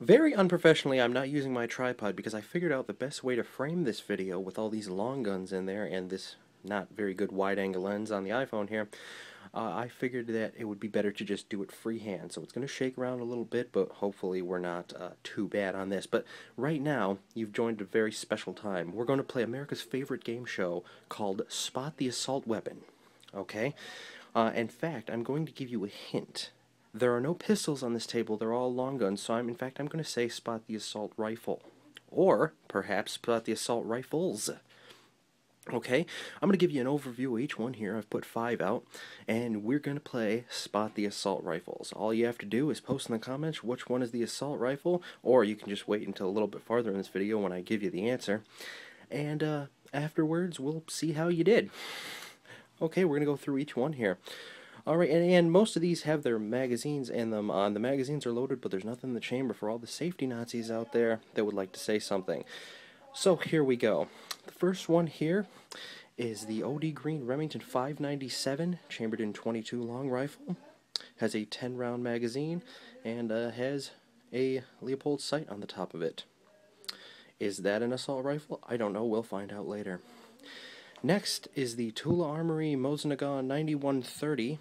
Very unprofessionally, I'm not using my tripod because I figured out the best way to frame this video with all these long guns in there and this not very good wide-angle lens on the iPhone here. I figured that it would be better to just do it freehand. So it's going to shake around a little bit, but hopefully we're not too bad on this. But right now, you've joined a very special time. We're going to play America's favorite game show called Spot the Assault Weapon. Okay? In fact, I'm going to give you a hint. There are no pistols on this table, they're all long guns, so in fact I'm going to say spot the assault rifle. Or, perhaps, spot the assault rifles. Okay, I'm going to give you an overview of each one here. I've put 5 out, and we're going to play Spot the Assault Rifles. All you have to do is post in the comments which one is the assault rifle, or you can just wait until a little bit farther in this video when I give you the answer. And afterwards, we'll see how you did. Okay, we're going to go through each one here. Alright, and most of these have their magazines in them. The magazines are loaded, but there's nothing in the chamber for all the safety Nazis out there that would like to say something. So here we go. The first one here is the OD Green Remington 597, chambered in .22 long rifle. Has a 10-round magazine, and has a Leupold sight on the top of it. Is that an assault rifle? I don't know, we'll find out later. Next is the Tula Armory Mosin Nagant 9130.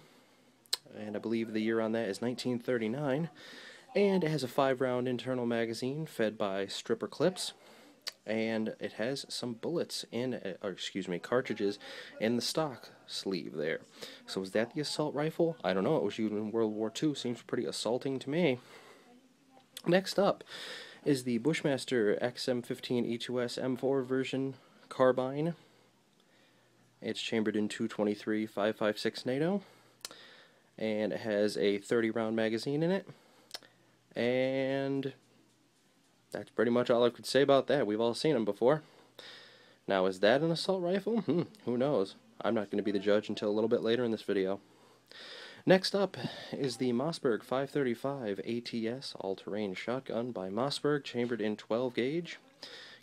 And I believe the year on that is 1939, and it has a 5-round internal magazine fed by stripper clips, and it has some bullets in, cartridges in the stock sleeve there. So is that the assault rifle? I don't know, it was used in World War II, seems pretty assaulting to me. Next up is the Bushmaster XM15 E2S M4 version carbine. It's chambered in .223 5.56 NATO. And it has a 30-round magazine in it, and that's pretty much all I could say about that. We've all seen them before. Now, is that an assault rifle? Who knows? I'm not going to be the judge until a little bit later in this video. Next up is the Mossberg 535 ATS all-terrain shotgun by Mossberg, chambered in 12 gauge.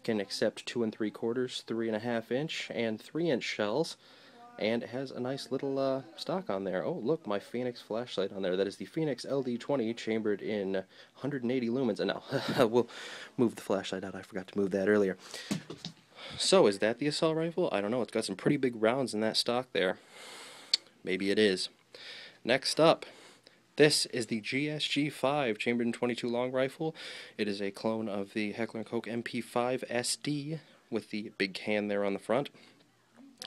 Can accept 2 3/4, 3.5 inch, and 3-inch shells. And it has a nice little stock on there. Oh, look, my Phoenix flashlight on there. That is the Phoenix LD20, chambered in 180 lumens. And now, we'll move the flashlight out. I forgot to move that earlier. So, is that the assault rifle? I don't know. It's got some pretty big rounds in that stock there. Maybe it is. Next up, this is the GSG-5, chambered in .22 long rifle. It is a clone of the Heckler & Koch MP5 SD with the big can there on the front.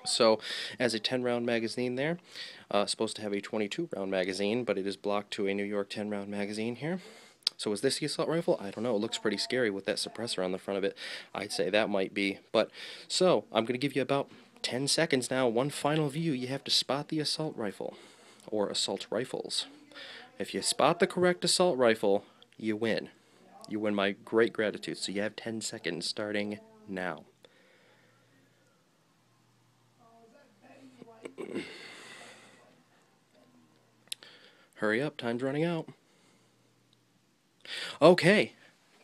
So, as a 10-round magazine there, supposed to have a 22-round magazine, but it is blocked to a New York 10-round magazine here. So is this the assault rifle? I don't know. It looks pretty scary with that suppressor on the front of it. I'd say that might be. But, so, I'm going to give you about 10 seconds now. One final view. You have to spot the assault rifle, or assault rifles. If you spot the correct assault rifle, you win. You win my great gratitude. So you have 10 seconds starting now. Hurry up, time's running out. Okay,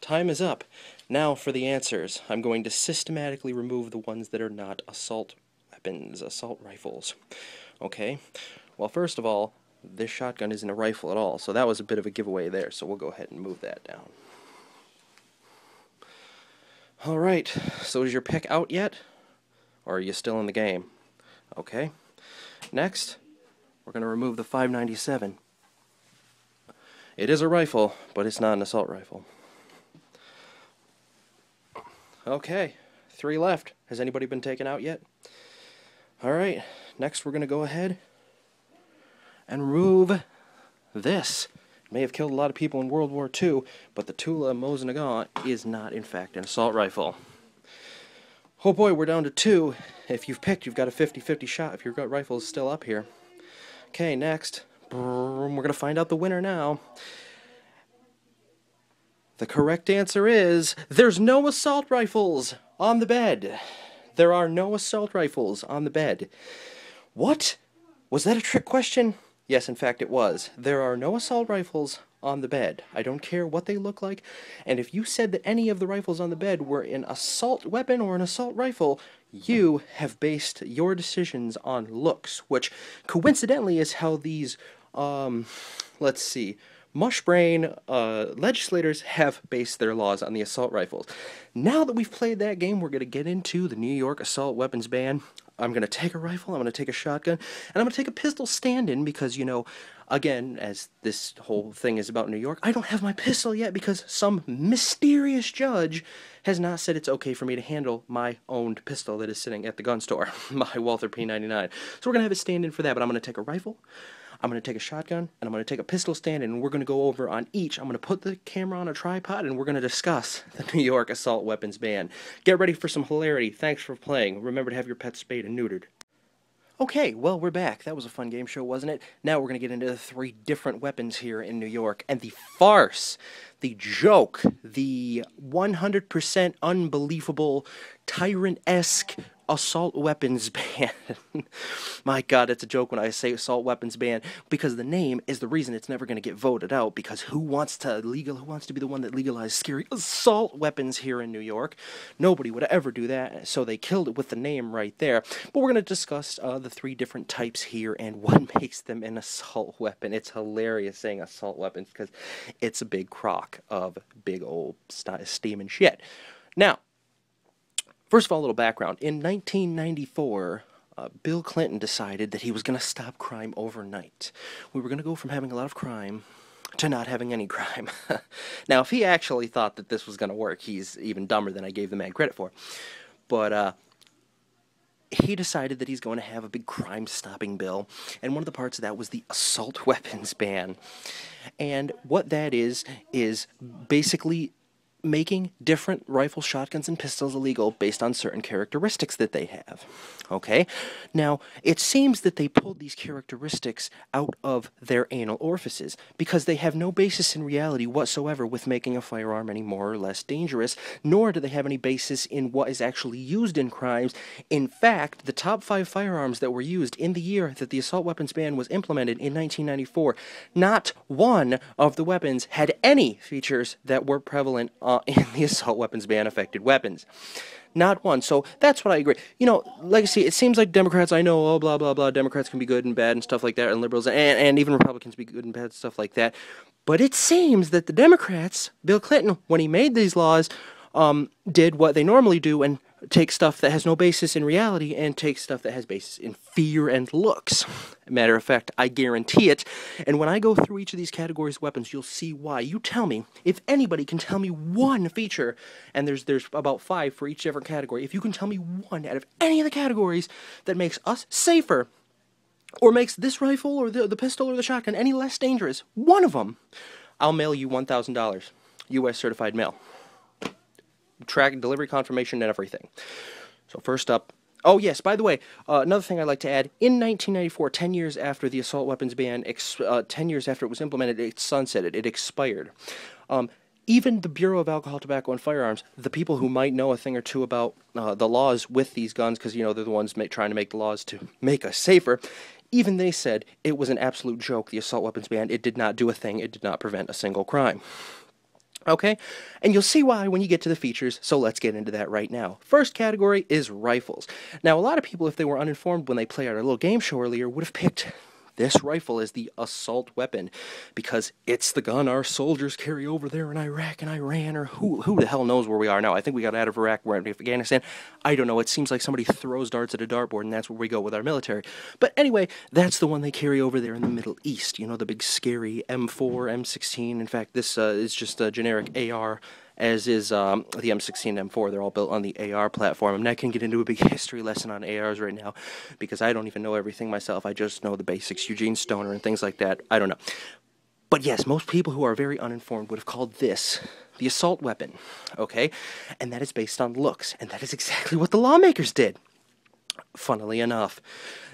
time is up. Now for the answers. I'm going to systematically remove the ones that are not assault weapons, assault rifles. Okay, well, first of all, this shotgun isn't a rifle at all, so that was a bit of a giveaway there, so we'll go ahead and move that down. Alright, so is your pick out yet? Or are you still in the game? Okay. Next, we're going to remove the 597. It is a rifle, but it's not an assault rifle. Okay, 3 left. Has anybody been taken out yet? Alright, next we're going to go ahead and remove this. It may have killed a lot of people in World War II, but the Tula Mosin Nagant is not, in fact, an assault rifle. Oh boy, we're down to 2. If you've picked, you've got a 50-50 shot if your gut rifle is still up here. Okay, next. We're going to find out the winner now. The correct answer is, there's no assault rifles on the bed. There are no assault rifles on the bed. What? Was that a trick question? Yes, in fact it was. There are no assault rifles on the bed. I don't care what they look like, and if you said that any of the rifles on the bed were an assault weapon or an assault rifle, you have based your decisions on looks, which coincidentally is how these, let's see, Mushbrain legislators have based their laws on the assault rifles. Now that we've played that game, we're going to get into the New York assault weapons ban. I'm going to take a rifle, I'm going to take a shotgun, and I'm going to take a pistol stand-in because, you know, again, as this whole thing is about New York, I don't have my pistol yet because some mysterious judge has not said it's okay for me to handle my owned pistol that is sitting at the gun store, my Walther P99. So we're going to have a stand-in for that, but I'm going to take a rifle, I'm going to take a shotgun, and I'm going to take a pistol stand, and we're going to go over on each. I'm going to put the camera on a tripod, and we're going to discuss the New York assault weapons ban. Get ready for some hilarity. Thanks for playing. Remember to have your pets spayed and neutered. Okay, well, we're back. That was a fun game show, wasn't it? Now we're going to get into the 3 different weapons here in New York, and the farce, the joke, the 100% unbelievable, tyrant-esque assault weapons ban. My God, it's a joke when I say assault weapons ban, because the name is the reason it's never going to get voted out, because who wants to be the one that legalized scary assault weapons here in New York? Nobody would ever do that, so they killed it with the name right there. But we're going to discuss the 3 different types here and what makes them an assault weapon. It's hilarious saying assault weapons because it's a big crock of big old steaming shit. Now, first of all, a little background. In 1994, Bill Clinton decided that he was going to stop crime overnight. We were going to go from having a lot of crime to not having any crime. Now, if he actually thought that this was going to work, he's even dumber than I gave the man credit for. But he decided that he's going to have a big crime-stopping bill, and one of the parts of that was the assault weapons ban. And what that is basically making different rifles, shotguns, and pistols illegal based on certain characteristics that they have. Okay? Now, it seems that they pulled these characteristics out of their anal orifices because they have no basis in reality whatsoever with making a firearm any more or less dangerous, nor do they have any basis in what is actually used in crimes. In fact, the top 5 firearms that were used in the year that the assault weapons ban was implemented in 1994, not one of the weapons had any features that were prevalent in the assault weapons ban affected weapons. Not one. So that's what I agree. You know, like I see, it seems like Democrats, I know, oh, blah, blah, blah, Democrats can be good and bad and stuff like that, and liberals, and even Republicans be good and bad, stuff like that. But it seems that the Democrats, Bill Clinton, when he made these laws, did what they normally do and take stuff that has no basis in reality and take stuff that has basis in fear and looks. Matter of fact, I guarantee it. And when I go through each of these categories of weapons, you'll see why. You tell me, if anybody can tell me one feature, and there's about 5 for each different category, if you can tell me one out of any of the categories that makes us safer, or makes this rifle or the pistol or the shotgun any less dangerous, one of them, I'll mail you $1,000. U.S. certified mail. Track delivery confirmation and everything. So first up, oh yes, by the way, another thing I'd like to add, in 1994, 10 years after the assault weapons ban, 10 years after it was implemented, it sunsetted, it expired. Even the Bureau of Alcohol, Tobacco, and Firearms, the people who might know a thing or two about the laws with these guns, because, you know, they're the ones trying to make the laws to make us safer, even they said it was an absolute joke, the assault weapons ban. It did not do a thing. It did not prevent a single crime. Okay, and you'll see why when you get to the features, so let's get into that right now. First category is rifles. Now, a lot of people, if they were uninformed when they played our little game show earlier, would have picked this rifle as the assault weapon because it's the gun our soldiers carry over there in Iraq and Iran, or who the hell knows where we are now. I think we got out of Iraq, we're in Afghanistan. I don't know, it seems like somebody throws darts at a dartboard and that's where we go with our military. But anyway, that's the one they carry over there in the Middle East, you know, the big scary M4, M16. In fact, this is just a generic AR, as is the M16 and M4. They're all built on the AR platform. I'm not going to get into a big history lesson on ARs right now because I don't even know everything myself. I just know the basics, Eugene Stoner and things like that. I don't know. But yes, most people who are very uninformed would have called this the assault weapon, okay? And that is based on looks, and that is exactly what the lawmakers did. Funnily enough,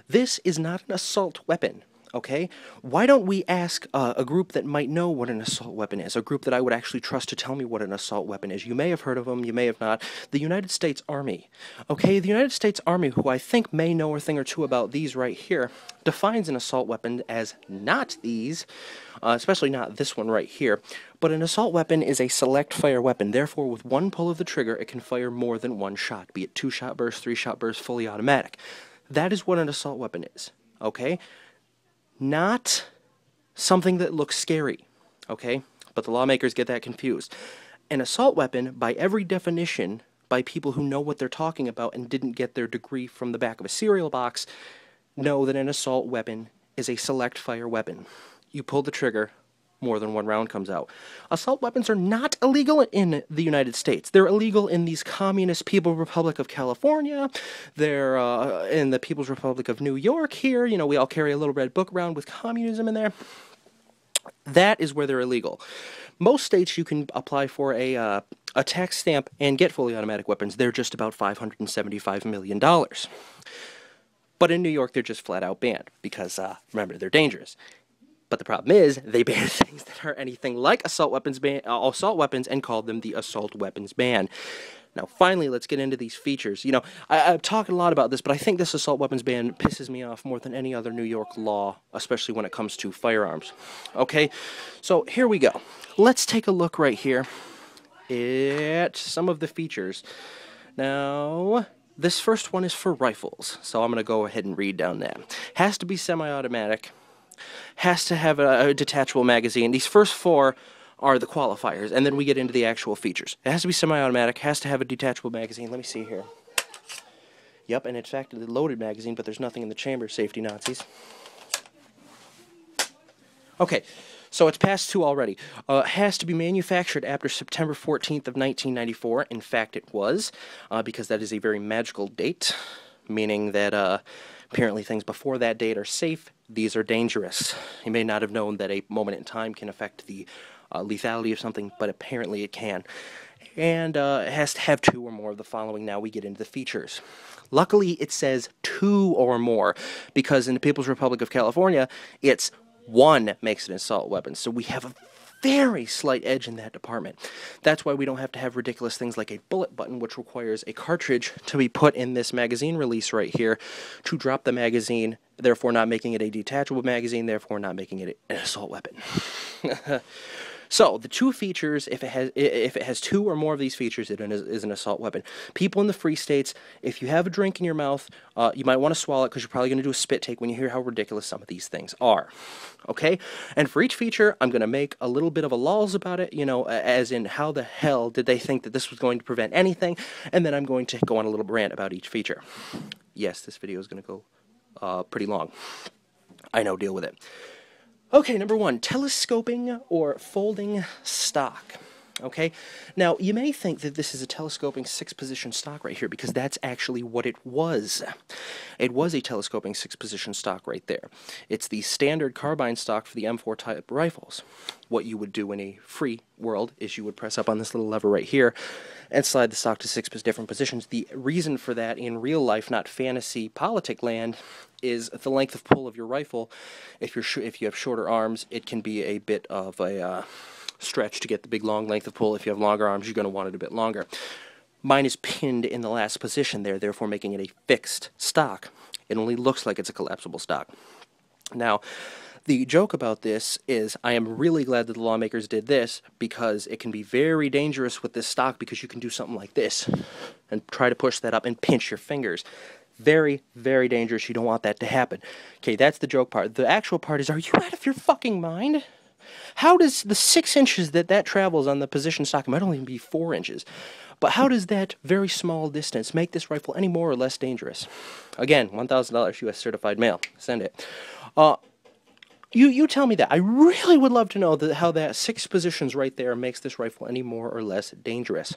this is not an assault weapon. Okay? Why don't we ask a group that might know what an assault weapon is, a group that I would actually trust to tell me what an assault weapon is. You may have heard of them, you may have not. The United States Army. Okay, the United States Army, who I think may know a thing or two about these right here, defines an assault weapon as not these, especially not this one right here, but an assault weapon is a select fire weapon. Therefore, with one pull of the trigger, it can fire more than one shot, be it 2-shot burst, 3-shot burst, fully automatic. That is what an assault weapon is, okay? Not something that looks scary, okay? But the lawmakers get that confused. An assault weapon, by every definition, by people who know what they're talking about and didn't get their degree from the back of a cereal box, know that an assault weapon is a select fire weapon. You pull the trigger, more than one round comes out. Assault weapons are not illegal in the United States. They're illegal in these communist People's Republic of California. They're in the People's Republic of New York here. You know, we all carry a little red book around with communism in there. That is where they're illegal. Most states you can apply for a tax stamp and get fully automatic weapons. They're just about $575 million. But in New York, they're just flat out banned because, remember, they're dangerous. But the problem is, they ban things that are anything like assault weapons and call them the assault weapons ban. Now, finally, let's get into these features. You know, I've talked a lot about this, but I think this assault weapons ban pisses me off more than any other New York law, especially when it comes to firearms. Okay, so here we go. Let's take a look right here at some of the features. Now, this first one is for rifles, so I'm going to go ahead and read down that. Has to be semi-automatic. Has to have a detachable magazine. These first four are the qualifiers, and then we get into the actual features. It has to be semi-automatic, has to have a detachable magazine. Let me see here. Yep, and in fact, a loaded magazine, but there's nothing in the chamber, safety Nazis. Okay, so it's past 2 already. Has to be manufactured after September 14th of 1994. In fact, it was, because that is a very magical date, meaning that apparently things before that date are safe. These are dangerous. You may not have known that a moment in time can affect the lethality of something, but apparently it can. And it has to have 2 or more of the following. Now we get into the features. Luckily, it says 2 or more, because in the People's Republic of California, it's 1 makes it an assault weapon. So we have a very slight edge in that department. That's why we don't have to have ridiculous things like a bullet button, which requires a cartridge to be put in this magazine release right here to drop the magazine, therefore not making it a detachable magazine, therefore not making it an assault weapon. So, the 2 features, if it has 2 or more of these features, it is an assault weapon. People in the free states, if you have a drink in your mouth, you might want to swallow it because you're probably going to do a spit take when you hear how ridiculous some of these things are. Okay? And for each feature, I'm going to make a little bit of a lulz about it, you know, as in how the hell did they think that this was going to prevent anything, and then I'm going to go on a little rant about each feature. Yes, this video is going to go pretty long. I know, deal with it. Okay, number 1, telescoping or folding stock. Okay, now you may think that this is a telescoping 6-position stock right here because that's actually what it was. It was a telescoping 6-position stock right there. It's the standard carbine stock for the M4 type rifles. What you would do in a free world is you would press up on this little lever right here and slide the stock to 6 different positions. The reason for that in real life, not fantasy politic land, is the length of pull of your rifle. If you have shorter arms, it can be a bit of a stretch to get the big long length of pull. If you have longer arms, you're going to want it a bit longer. Mine is pinned in the last position there, therefore making it a fixed stock. It only looks like it's a collapsible stock. Now, the joke about this is I am really glad that the lawmakers did this because it can be very dangerous with this stock because you can do something like this and try to push that up and pinch your fingers. Very, very dangerous. You don't want that to happen. Okay, that's the joke part. The actual part is, are you out of your fucking mind? How does the 6 inches that travels on the position stock, it might only be 4 inches, but how does that very small distance make this rifle any more or less dangerous? Again, $1,000 U.S. certified mail. Send it. You tell me that. I really would love to know how that 6 positions right there makes this rifle any more or less dangerous.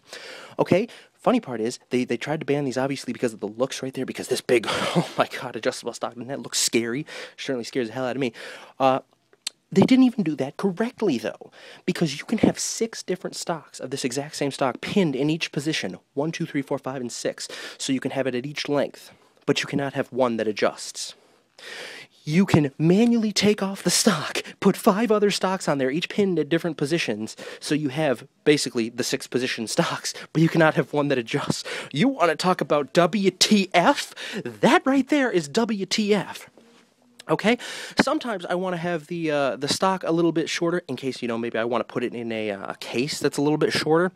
Okay, funny part is, they tried to ban these obviously because of the looks right there, because this big, oh my god, adjustable stock, and that looks scary. Certainly scares the hell out of me. They didn't even do that correctly, though, because you can have 6 different stocks of this exact same stock pinned in each position, 1, 2, 3, 4, 5, and 6, so you can have it at each length, but you cannot have one that adjusts. You can manually take off the stock, put 5 other stocks on there, each pinned at different positions, so you have basically the 6 position stocks, but you cannot have one that adjusts. You want to talk about WTF? That right there is WTF. Okay, sometimes I want to have the stock a little bit shorter in case, maybe I want to put it in a case that's a little bit shorter.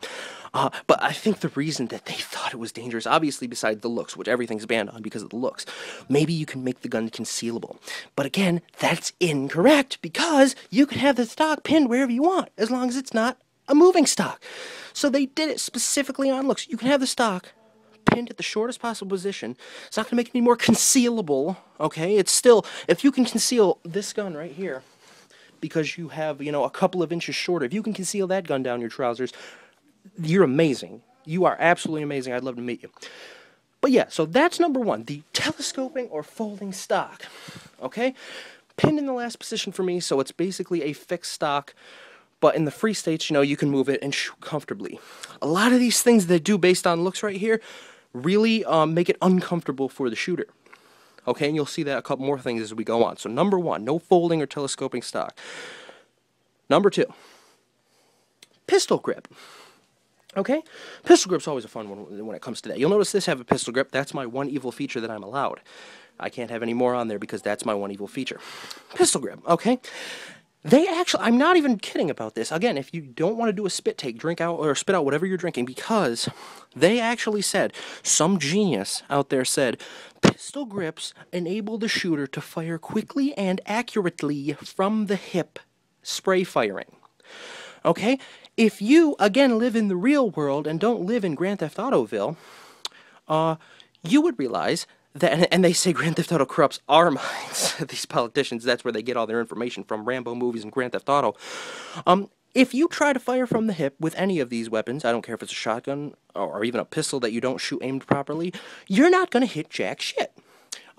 But I think the reason that they thought it was dangerous, obviously besides the looks, which everything's banned on because of the looks, maybe you can make the gun concealable. But again, that's incorrect because you can have the stock pinned wherever you want as long as it's not a moving stock. So they did it specifically on looks. You can have the stock pinned at the shortest possible position. It's not going to make it any more concealable, okay? It's still, if you can conceal this gun right here, because you have, a couple of inches shorter, if you can conceal that gun down your trousers, you're amazing. You are absolutely amazing. I'd love to meet you. But yeah, so that's number one, the telescoping or folding stock, okay? Pinned in the last position for me, so it's basically a fixed stock. But in the free states, you can move it and shoot comfortably. A lot of these things they do based on looks right here really make it uncomfortable for the shooter. Okay, and you'll see that a couple more things as we go on. So number one, no folding or telescoping stock. Number two, pistol grip. Okay, pistol grip's always a fun one when it comes to that. You'll notice this have a pistol grip. That's my one evil feature that I'm allowed. I can't have any more on there because that's my one evil feature. Pistol grip, okay? They actually, I'm not even kidding about this. Again, if you don't want to do a spit take, drink out or spit out whatever you're drinking, because they actually said, some genius out there said, pistol grips enable the shooter to fire quickly and accurately from the hip, spray firing. Okay? If you, again, live in the real world and don't live in Grand Theft Autoville, you would realize that, and they say Grand Theft Auto corrupts our minds, these politicians, that's where they get all their information from, Rambo movies and Grand Theft Auto. If you try to fire from the hip with any of these weapons, I don't care if it's a shotgun or even a pistol that you don't shoot aimed properly, you're not going to hit jack shit.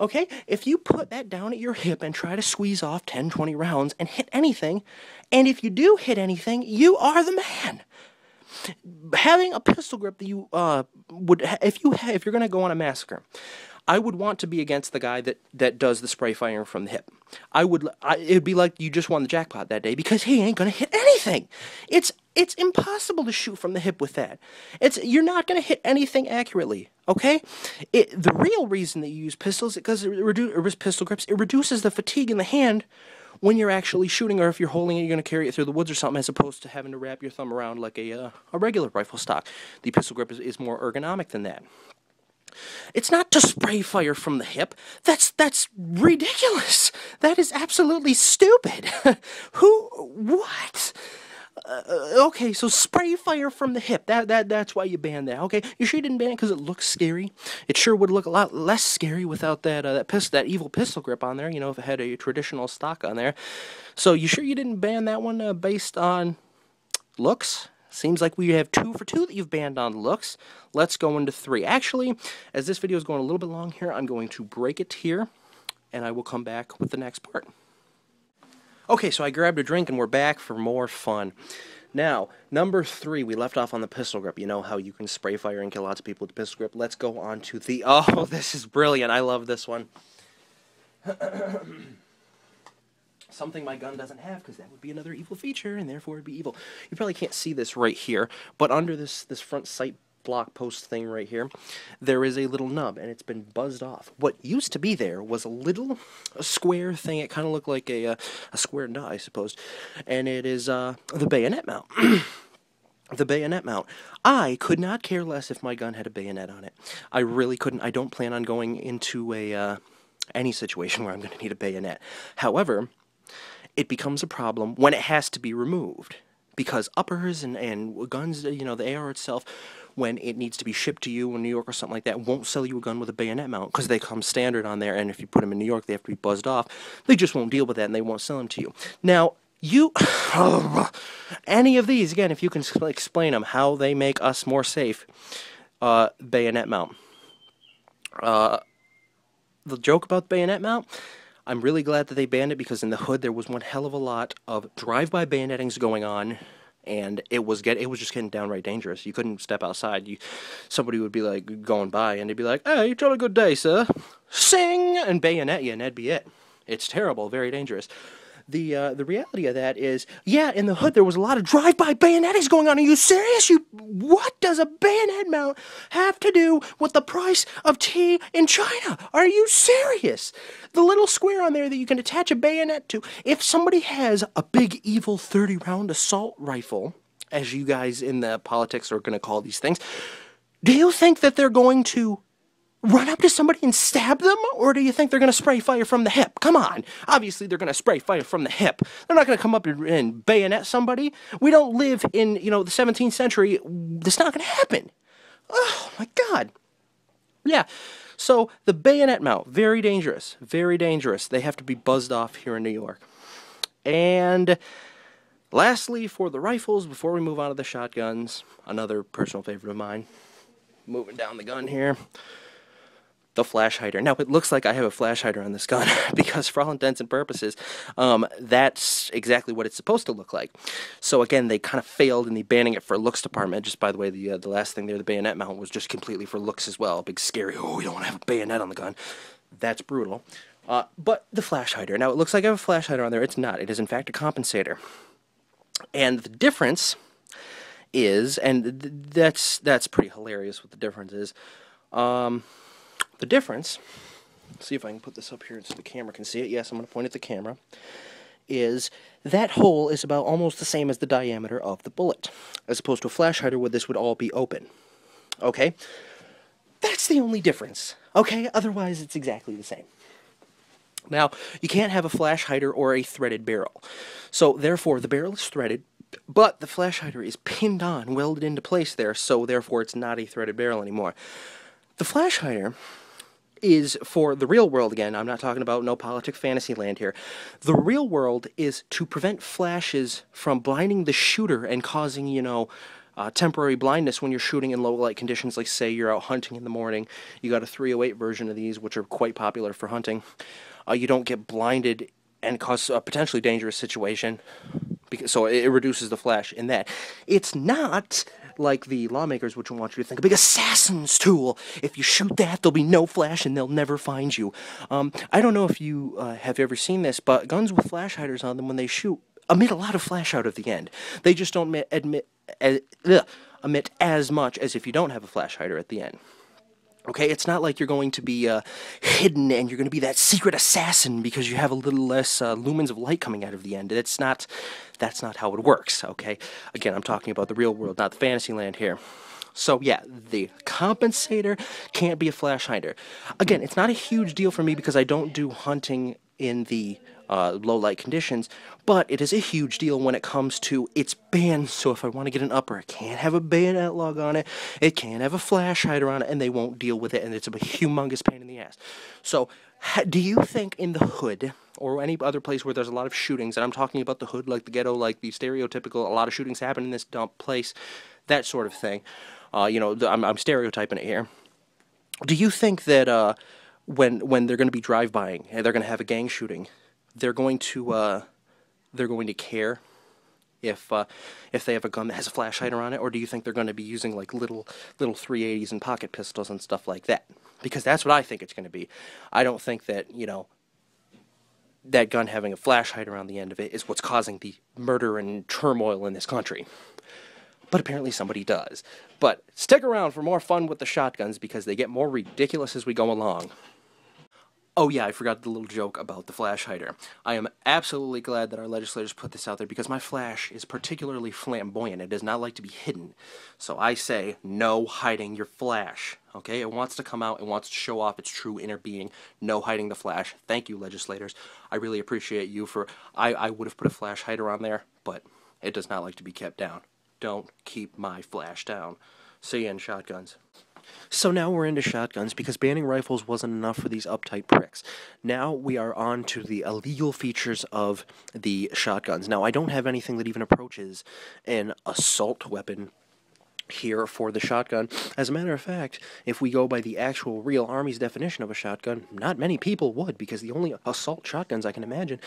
Okay? If you put that down at your hip and try to squeeze off 10, 20 rounds and hit anything, and if you do hit anything, you are the man. Having a pistol grip that you if you're going to go on a massacre, I would want to be against the guy that does the spray firing from the hip. It'd be like you just won the jackpot that day because he ain't gonna hit anything. It's impossible to shoot from the hip with that. You're not gonna hit anything accurately. Okay, the real reason that you use pistols is because pistol grips. It reduces the fatigue in the hand when you're actually shooting, or if you're holding it, you're going to carry it through the woods or something, as opposed to having to wrap your thumb around like a regular rifle stock. The pistol grip is more ergonomic than that. It's not to spray fire from the hip. That's ridiculous. That is absolutely stupid. What? Okay, so spray fire from the hip. That's why you banned that. Okay, you sure you didn't ban it because it looks scary? It sure would look a lot less scary without that evil pistol grip on there. If it had a traditional stock on there. So you sure you didn't ban that one based on looks? Seems like we have 2 for 2 that you've banned on looks. Let's go into 3. Actually, as this video is going a little bit long here, I'm going to break it here, and I will come back with the next part. Okay, so I grabbed a drink, and we're back for more fun. Now, number 3, we left off on the pistol grip. You know how you can spray fire and kill lots of people with the pistol grip. Let's go on to the... Oh, this is brilliant. I love this one. Something my gun doesn't have, because that would be another evil feature, and therefore it'd be evil. You probably can't see this right here, but under this front sight block post thing right here, there is a little nub, and it's been buzzed off. What used to be there was a square thing. It kind of looked like a square nut, I suppose, and it is the bayonet mount. The bayonet mount. I could not care less if my gun had a bayonet on it. I really couldn't. I don't plan on going into any situation where I'm going to need a bayonet. However, it becomes a problem when it has to be removed, because uppers and guns, the AR itself, when it needs to be shipped to you in New York or something like that, won't sell you a gun with a bayonet mount, because they come standard on there, and if you put them in New York, they have to be buzzed off. They just won't deal with that, and they won't sell them to you. Now, any of these, again, if you can explain them, how they make us more safe, bayonet mount. The joke about the bayonet mount, I'm really glad that they banned it, because in the hood there was one hell of a lot of drive-by bayonettings going on, and it was just getting downright dangerous. You couldn't step outside. Somebody would be like going by, and they'd be like, "Hey, you had a good day, sir." Sing and bayonet you, and that'd be it. It's terrible, very dangerous. The reality of that is, yeah, in the hood there was a lot of drive-by bayonetting going on. Are you serious? What does a bayonet mount have to do with the price of tea in China? Are you serious? The little square on there that you can attach a bayonet to. If somebody has a big evil 30-round assault rifle, as you guys in the politics are going to call these things, do you think that they're going to run up to somebody and stab them? Or do you think they're going to spray fire from the hip? Come on. Obviously, they're going to spray fire from the hip. They're not going to come up and bayonet somebody. We don't live in, the 17th century. That's not going to happen. Oh, my God. Yeah. So, the bayonet mount, very dangerous. Very dangerous. They have to be buzzed off here in New York. And lastly, for the rifles, before we move on to the shotguns, another personal favorite of mine. Moving down the gun here. The flash hider. Now, it looks like I have a flash hider on this gun because for all intents and purposes, that's exactly what it's supposed to look like. So again, they kind of failed in the banning it for looks department. Just by the way, the last thing there, the bayonet mount, was just completely for looks as well. Big scary, oh, we don't want to have a bayonet on the gun. That's brutal. But the flash hider. Now, it looks like I have a flash hider on there. It's not. It is, in fact, a compensator. And the difference is, and that's pretty hilarious what the difference is. The difference, let's see if I can put this up here so the camera can see it. Yes, I'm going to point at the camera. Is that hole is about almost the same as the diameter of the bullet, as opposed to a flash hider where this would all be open. Okay? That's the only difference. Okay? Otherwise, it's exactly the same. Now, you can't have a flash hider or a threaded barrel. So, therefore, the barrel is threaded, but the flash hider is pinned on, welded into place there, so therefore it's not a threaded barrel anymore. The flash hider is for the real world again. I'm not talking about no politic fantasy land here. The real world is to prevent flashes from blinding the shooter and causing, temporary blindness when you're shooting in low light conditions. Like, say you're out hunting in the morning. You got a 308 version of these, which are quite popular for hunting. You don't get blinded and cause a potentially dangerous situation. So it reduces the flash in that. It's not like the lawmakers, which want you to think a big assassin's tool. If you shoot that, there'll be no flash and they'll never find you. I don't know if you have ever seen this, but guns with flash hiders on them, when they shoot, emit a lot of flash out of the end. They just don't emit as much as if you don't have a flash hider at the end. Okay, it's not like you're going to be hidden and you're going to be that secret assassin because you have a little less lumens of light coming out of the end. That's not how it works, okay? Again, I'm talking about the real world, not the fantasy land here. So, yeah, the compensator can't be a flash hider. Again, it's not a huge deal for me because I don't do hunting in the low light conditions, but it is a huge deal when it comes to its banned. So if I want to get an upper, it can't have a bayonet lug on it, it can't have a flash hider on it, and they won't deal with it, and it's a humongous pain in the ass. So do you think in the hood or any other place where there's a lot of shootings, and I'm talking about the hood like the ghetto, like the stereotypical, a lot of shootings happen in this dump place, that sort of thing, I'm stereotyping it here. Do you think that when they're going to be drive-bying and they're going to have a gang shooting, they're going to care if they have a gun that has a flash hider on it, or do you think they're going to be using like little 380s and pocket pistols and stuff like that? Because that's what I think it's going to be. I don't think that that gun having a flash hider on the end of it is what's causing the murder and turmoil in this country. But apparently somebody does. But stick around for more fun with the shotguns because they get more ridiculous as we go along. Oh yeah, I forgot the little joke about the flash hider. I am absolutely glad that our legislators put this out there because my flash is particularly flamboyant. It does not like to be hidden. So I say, no hiding your flash. Okay? It wants to come out. It wants to show off its true inner being. No hiding the flash. Thank you, legislators. I really appreciate you for... I would have put a flash hider on there, but it does not like to be kept down. Don't keep my flash down. See you in shotguns. So now we're into shotguns because banning rifles wasn't enough for these uptight pricks. Now we are on to the illegal features of the shotguns. Now I don't have anything that even approaches an assault weapon here for the shotgun. As a matter of fact, if we go by the actual real Army's definition of a shotgun, not many people would, because the only assault shotguns I can imagine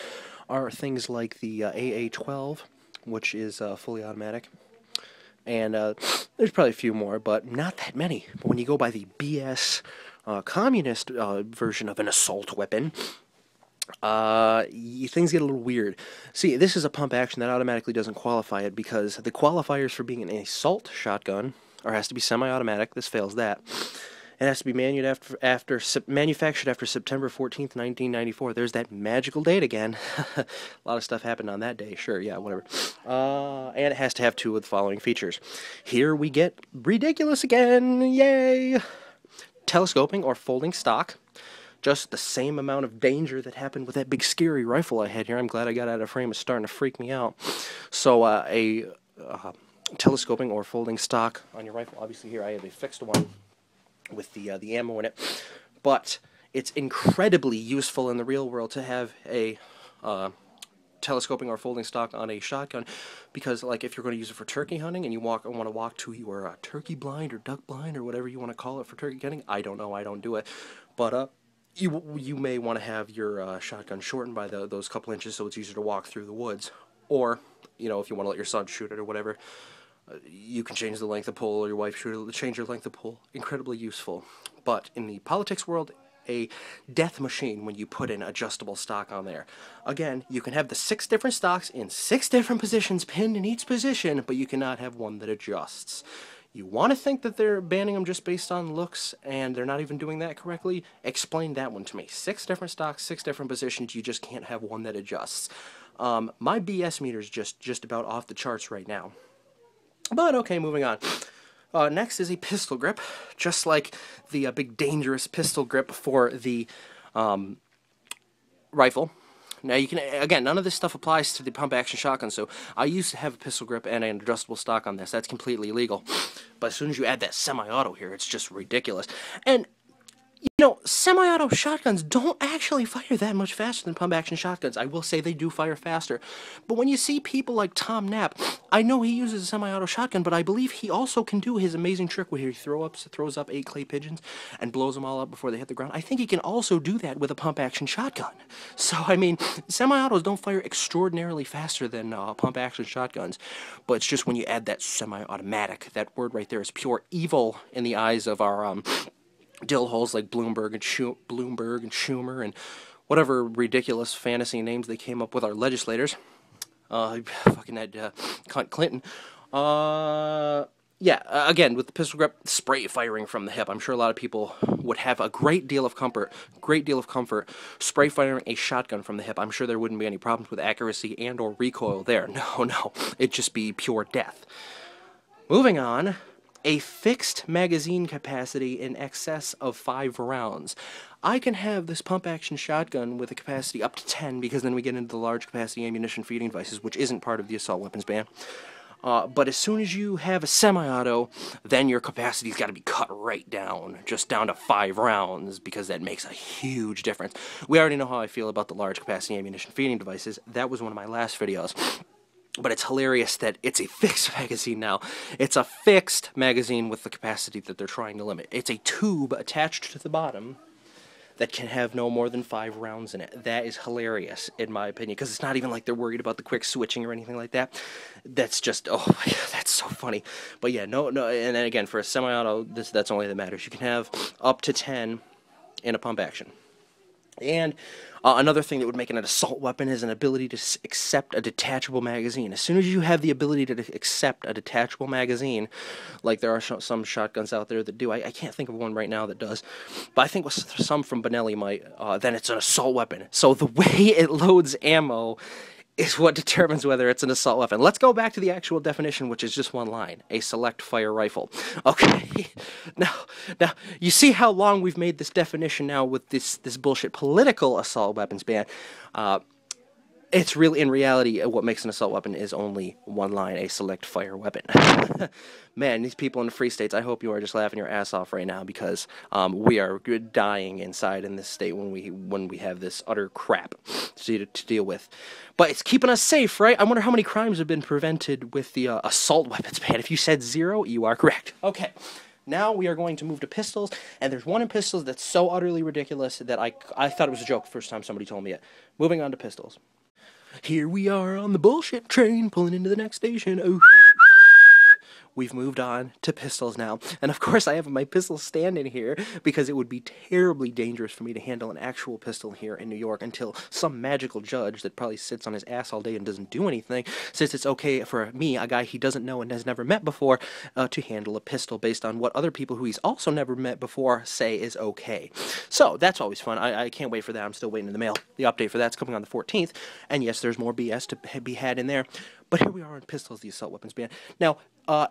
are things like the AA-12, which is fully automatic. And there's probably a few more, but not that many. But when you go by the BS communist version of an assault weapon, things get a little weird. See, this is a pump action that automatically doesn't qualify it because the qualifiers for being an assault shotgun has to be semi-automatic. This fails that. It has to be manufactured after September 14th, 1994. There's that magical date again. A lot of stuff happened on that day. Sure, yeah, whatever. And it has to have two of the following features. Here we get ridiculous again. Yay! Telescoping or folding stock. Just the same amount of danger that happened with that big scary rifle I had here. I'm glad I got out of frame. It's starting to freak me out. So telescoping or folding stock on your rifle. Obviously here I have a fixed one with the ammo in it. But it's incredibly useful in the real world to have a telescoping or folding stock on a shotgun, because like if you're going to use it for turkey hunting and you want to walk to your turkey blind or duck blind or whatever you want to call it for turkey hunting, I don't know, I don't do it, but you may want to have your shotgun shortened by those couple inches so it's easier to walk through the woods. Or, you know, if you want to let your son shoot it or whatever, you can change the length of pull, or your wife shoot it, change your length of pull. Incredibly useful. But in the politics world, a death machine when you put in adjustable stock on there. Again, you can have the 6 different stocks in 6 different positions pinned in each position, but you cannot have one that adjusts. You want to think that they're banning them just based on looks, and they're not even doing that correctly? Explain that one to me. 6 different stocks, 6 different positions, you just can't have one that adjusts. My BS meter is just about off the charts right now. But okay, moving on. Next is a pistol grip, just like the big dangerous pistol grip for the rifle. Now you can, again, none of this stuff applies to the pump action shotgun, so I used to have a pistol grip and an adjustable stock on this. That's completely illegal. But as soon as you add that semi-auto here, it's just ridiculous. And you know, semi-auto shotguns don't actually fire that much faster than pump-action shotguns. I will say they do fire faster. But when you see people like Tom Knapp, I know he uses a semi-auto shotgun, but I believe he also can do his amazing trick where he throws up 8 clay pigeons and blows them all up before they hit the ground. I think he can also do that with a pump-action shotgun. So, I mean, semi-autos don't fire extraordinarily faster than pump-action shotguns. But it's just when you add that semi-automatic, that word right there is pure evil in the eyes of our dill holes like Bloomberg and Schumer and whatever ridiculous fantasy names they came up with, our legislators. Fucking that Clinton. Yeah, again, with the pistol grip, spray firing from the hip. I'm sure a lot of people would have a great deal of comfort spray firing a shotgun from the hip. I'm sure there wouldn't be any problems with accuracy and or recoil there. No, it'd just be pure death. Moving on. A fixed magazine capacity in excess of 5 rounds. I can have this pump-action shotgun with a capacity up to 10, because then we get into the large capacity ammunition feeding devices, which isn't part of the assault weapons ban. But as soon as you have a semi-auto, then your capacity's got to be cut right down, just down to 5 rounds, because that makes a huge difference. We already know how I feel about the large capacity ammunition feeding devices. That was one of my last videos. But it's hilarious that it's a fixed magazine now. It's a fixed magazine with the capacity that they're trying to limit. It's a tube attached to the bottom that can have no more than 5 rounds in it. That is hilarious, in my opinion, because it's not even like they're worried about the quick switching or anything like that. That's just, oh my God, that's so funny. But yeah, no, and then again, for a semi-auto, that's only that matters. You can have up to 10 in a pump action. And another thing that would make it an assault weapon is an ability to accept a detachable magazine. As soon as you have the ability to accept a detachable magazine, like there are some shotguns out there that do, I can't think of one right now that does, but I think some from Benelli might, then it's an assault weapon. So the way it loads ammo is what determines whether it's an assault weapon. Let's go back to the actual definition, which is just one line: a select fire rifle. Okay, now you see how long we've made this definition now with this bullshit political assault weapons ban. It's really, in reality, what makes an assault weapon is only one line: a select fire weapon. Man, these people in the free states, I hope you are just laughing your ass off right now, because we are dying inside in this state when we have this utter crap to deal with. But it's keeping us safe, right? I wonder how many crimes have been prevented with the assault weapons ban. If you said 0, you are correct. Okay. Now we are going to move to pistols, and there's one in pistols that's so utterly ridiculous that I thought it was a joke the first time somebody told me it. Moving on to pistols. Here we are on the bullshit train, pulling into the next station. Oh, we've moved on to pistols now. And of course I have my pistol stand in here because it would be terribly dangerous for me to handle an actual pistol here in New York until some magical judge that probably sits on his ass all day and doesn't do anything says it's okay for me, a guy he doesn't know and has never met before, to handle a pistol based on what other people who he's also never met before say is okay. So that's always fun. I can't wait for that. I'm still waiting in the mail. The update for that's coming on the 14th. And yes, there's more BS to be had in there. But here we are on pistols, the assault weapons ban. Now,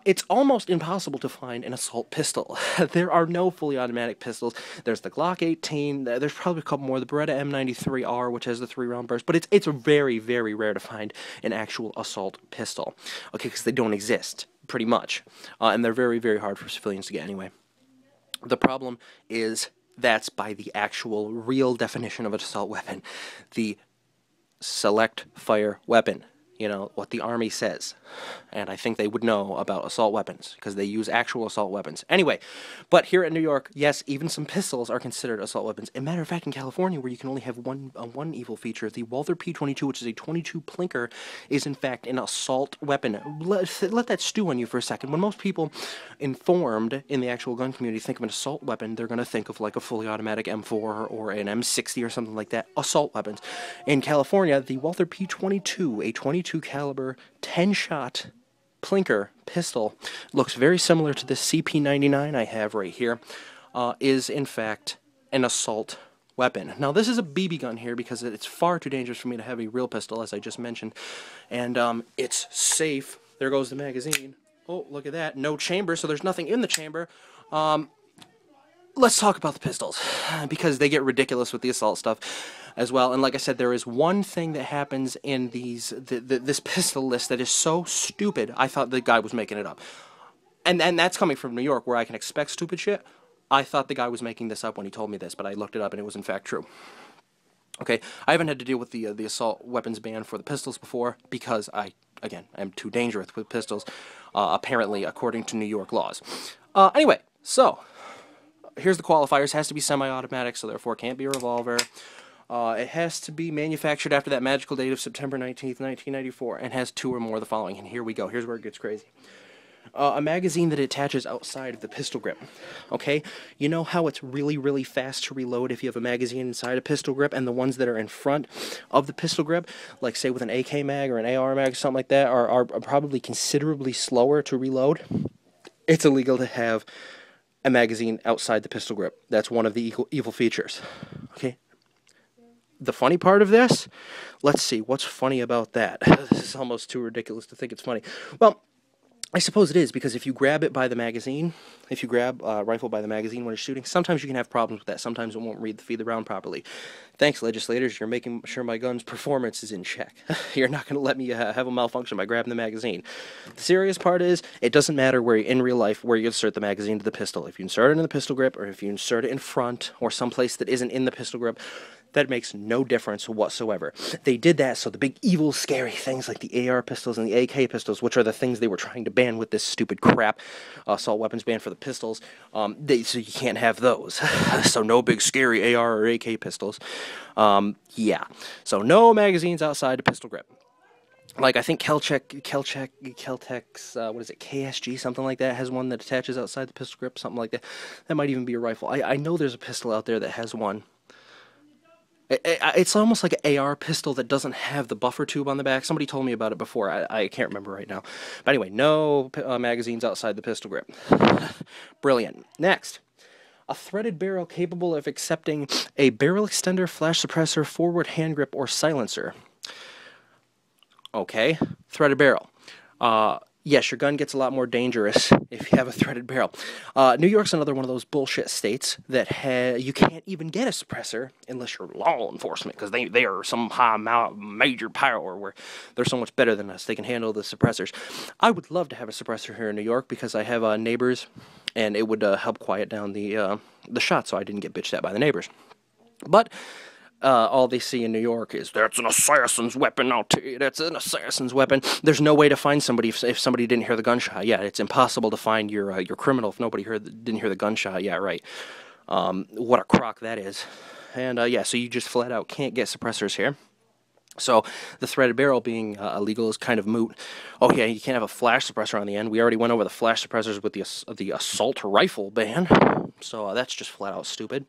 it's almost impossible to find an assault pistol. There are no fully automatic pistols. There's the Glock 18. There's probably a couple more. The Beretta M93R, which has the 3-round burst. But it's very, very rare to find an actual assault pistol. Okay, because they don't exist, pretty much. And they're very, very hard for civilians to get anyway. The problem is that's by the actual real definition of an assault weapon. The select fire weapon. You know, what the Army says. And I think they would know about assault weapons, because they use actual assault weapons. Anyway, but here in New York, yes, even some pistols are considered assault weapons. As a matter of fact, in California, where you can only have one evil feature, the Walther P22, which is a 22 plinker, is in fact an assault weapon. Let that stew on you for a second. When most people informed in the actual gun community think of an assault weapon, they're going to think of like a fully automatic M4 or an M60 or something like that. Assault weapons. In California, the Walther P22, a 22 caliber 10-shot plinker pistol, looks very similar to this CP99 I have right here, is in fact an assault weapon. Now this is a BB gun here because it's far too dangerous for me to have a real pistol, as I just mentioned, and it's safe. There goes the magazine. Oh, look at that. No chamber, so there's nothing in the chamber. Let's talk about the pistols, because they get ridiculous with the assault stuff as well. And like I said, there is one thing that happens in this pistol list that is so stupid, I thought the guy was making it up. And that's coming from New York, where I can expect stupid shit. I thought the guy was making this up when he told me this, but I looked it up and it was in fact true. Okay, I haven't had to deal with the assault weapons ban for the pistols before, because again, I'm too dangerous with pistols, apparently, according to New York laws. Anyway, so here's the qualifiers. It has to be semi-automatic, so therefore can't be a revolver. It has to be manufactured after that magical date of September 19th, 1994, and has 2 or more of the following. And here we go. Here's where it gets crazy. A magazine that attaches outside of the pistol grip. Okay? You know how it's really, really fast to reload if you have a magazine inside a pistol grip, and the ones that are in front of the pistol grip, like say with an AK mag or an AR mag or something like that, are probably considerably slower to reload? It's illegal to have a magazine outside the pistol grip. That's one of the evil features. Okay? The funny part of this? Let's see, what's funny about that? This is almost too ridiculous to think it's funny. Well, I suppose it is, because if you grab it by the magazine, if you grab a rifle by the magazine when it's shooting, sometimes you can have problems with that. Sometimes it won't feed the round properly. Thanks, legislators. You're making sure my gun's performance is in check. You're not going to let me have a malfunction by grabbing the magazine. The serious part is, it doesn't matter where in real life where you insert the magazine to the pistol. If you insert it in the pistol grip, or if you insert it in front, or someplace that isn't in the pistol grip, that makes no difference whatsoever. They did that so the big evil scary things like the AR pistols and the AK pistols, which are the things they were trying to ban with this stupid crap assault weapons ban for the pistols, so you can't have those. So no big scary AR or AK pistols. Yeah. So no magazines outside the pistol grip. Like, I think Keltec's, what is it, KSG, something like that, has one that attaches outside the pistol grip, something like that. That might even be a rifle. I know there's a pistol out there that has one. It's almost like an AR pistol that doesn't have the buffer tube on the back. Somebody told me about it before. I can't remember right now. But anyway, no magazines outside the pistol grip. Brilliant. Next. A threaded barrel capable of accepting a barrel extender, flash suppressor, forward hand grip, or silencer. Okay. Threaded barrel. Yes, your gun gets a lot more dangerous if you have a threaded barrel. New York's another one of those bullshit states that you can't even get a suppressor unless you're law enforcement, because they are some major power where they're so much better than us. They can handle the suppressors. I would love to have a suppressor here in New York because I have neighbors, and it would help quiet down the shot so I didn't get bitched at by the neighbors. But all they see in New York is, that's an assassin's weapon, I'll tell you, that's an assassin's weapon. There's no way to find somebody if somebody didn't hear the gunshot. Yeah, it's impossible to find your criminal if nobody didn't hear the gunshot. Yeah, right. What a crock that is. And yeah, so you just flat out can't get suppressors here. So the threaded barrel being illegal is kind of moot. Oh yeah, you can't have a flash suppressor on the end. We already went over the flash suppressors with the assault rifle ban, so that's just flat out stupid.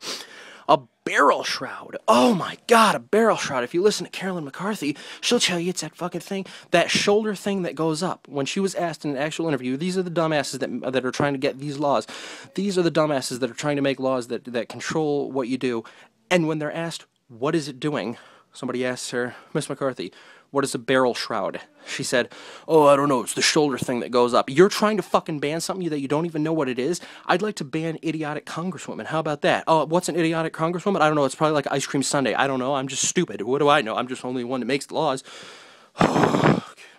A barrel shroud. Oh my god, a barrel shroud. If you listen to Carolyn McCarthy, she'll tell you it's that fucking thing, that shoulder thing that goes up. When she was asked in an actual interview, these are the dumbasses that are trying to get these laws. These are the dumbasses that are trying to make laws that control what you do. And when they're asked, what is it doing? Somebody asks her, Miss McCarthy, what is a barrel shroud? She said, oh, I don't know, it's the shoulder thing that goes up. You're trying to fucking ban something that you don't even know what it is? I'd like to ban idiotic congresswomen. How about that? Oh, what's an idiotic congresswoman? I don't know, it's probably like ice cream sundae. I don't know, I'm just stupid. What do I know? I'm just only one that makes the laws.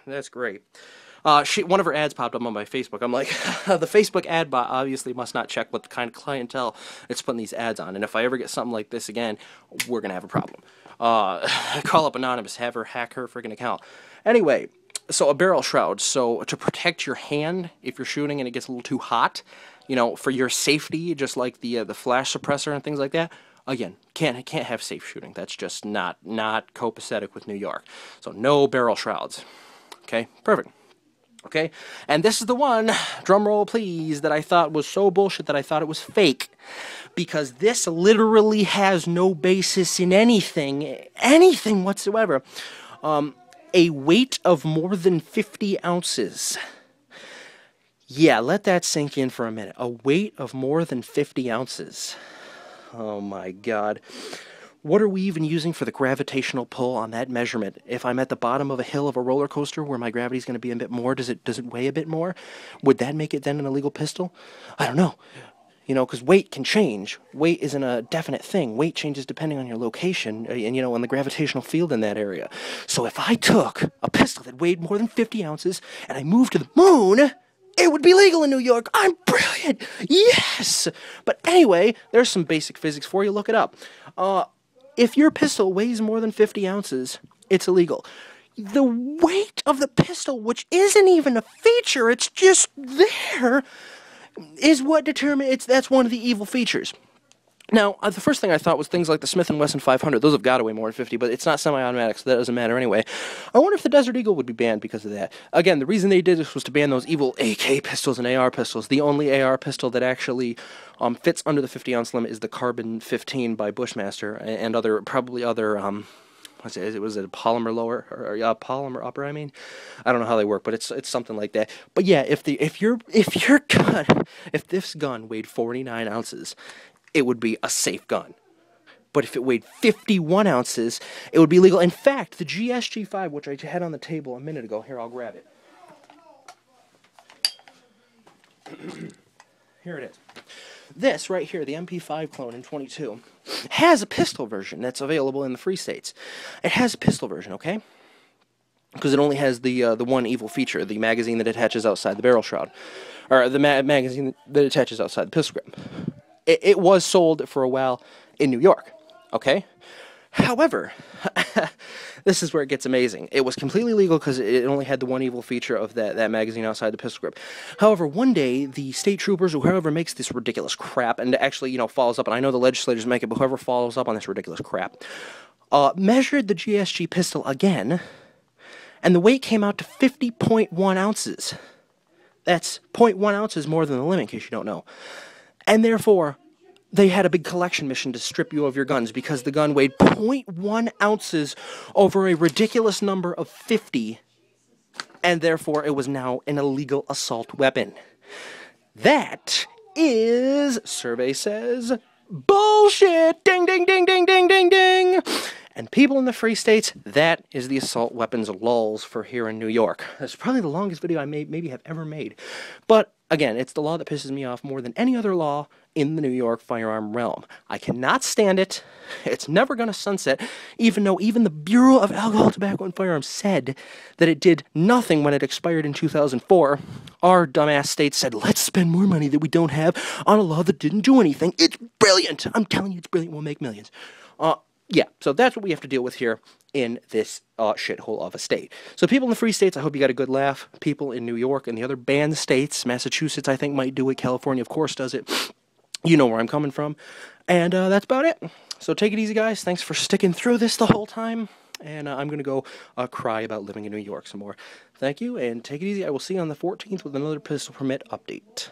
That's great. One of her ads popped up on my Facebook. I'm like, the Facebook ad bot obviously must not check what the kind of clientele it's putting these ads on. And if I ever get something like this again, we're going to have a problem. Call up Anonymous, have her hack her freaking account. Anyway, so a barrel shroud. So to protect your hand if you're shooting and it gets a little too hot, you know, for your safety, just like the flash suppressor and things like that. Again, can't have safe shooting. That's just not copacetic with New York. So no barrel shrouds. Okay, perfect. Okay, and this is the one, drum roll please, that I thought was so bullshit that I thought it was fake. Because this literally has no basis in anything whatsoever. A weight of more than 50 ounces. Yeah, let that sink in for a minute. A weight of more than 50 ounces. Oh my god. What are we even using for the gravitational pull on that measurement? If I'm at the bottom of a hill of a roller coaster where my gravity is going to be a bit more, does it weigh a bit more? Would that make it then an illegal pistol? I don't know. You know, because weight can change. Weight isn't a definite thing. Weight changes depending on your location and, you know, on the gravitational field in that area. So if I took a pistol that weighed more than 50 ounces and I moved to the moon, it would be legal in New York. I'm brilliant. Yes. But anyway, there's some basic physics for you. Look it up. If your pistol weighs more than 50 ounces, it's illegal. The weight of the pistol, which isn't even a feature, it's just there, is what determines that's one of the evil features. Now, the first thing I thought was things like the Smith & Wesson 500. Those have got to weigh more than 50, but it's not semi-automatic, so that doesn't matter anyway. I wonder if the Desert Eagle would be banned because of that. Again, the reason they did this was to ban those evil AK pistols and AR pistols. The only AR pistol that actually fits under the 50-ounce limit is the Carbon 15 by Bushmaster and probably other... was it a polymer lower or polymer upper? I mean, I don't know how they work, but it's something like that. But yeah, if this gun weighed 49 ounces, it would be a safe gun. But if it weighed 51 ounces, it would be legal. In fact, the GSG5, which I had on the table a minute ago, here, I'll grab it. Here it is. This right here, the MP5 clone in 22, has a pistol version that's available in the free states. It has a pistol version, okay? Because it only has the one evil feature, the magazine that attaches outside the barrel shroud. Or the magazine that attaches outside the pistol grip. It was sold for a while in New York, okay? However, this is where it gets amazing. It was completely legal because it only had the one evil feature of that magazine outside the pistol grip. However, one day, the state troopers, or whoever makes this ridiculous crap, and actually, you know, follows up, and I know the legislators make it, but whoever follows up on this ridiculous crap, measured the GSG pistol again, and the weight came out to 50.1 ounces. That's 0.1 ounces more than the limit, in case you don't know. And therefore, they had a big collection mission to strip you of your guns because the gun weighed 0.1 ounces over a ridiculous number of 50, and therefore it was now an illegal assault weapon. That is, survey says, bullshit! Ding, ding, ding, ding, ding, ding, ding! And people in the free states, that is the assault weapons lulls for here in New York. That's probably the longest video I maybe have ever made. But, again, it's the law that pisses me off more than any other law in the New York firearm realm. I cannot stand it. It's never going to sunset, even though even the Bureau of Alcohol, Tobacco, and Firearms said that it did nothing when it expired in 2004. Our dumbass state said, let's spend more money that we don't have on a law that didn't do anything. It's brilliant. I'm telling you, it's brilliant. We'll make millions. Yeah, so that's what we have to deal with here in this shithole of a state. So people in the free states, I hope you got a good laugh. People in New York and the other banned states, Massachusetts I think might do it, California of course does it. You know where I'm coming from. And that's about it. So take it easy, guys. Thanks for sticking through this the whole time. And I'm going to go cry about living in New York some more. Thank you, and take it easy. I will see you on the 14th with another pistol permit update.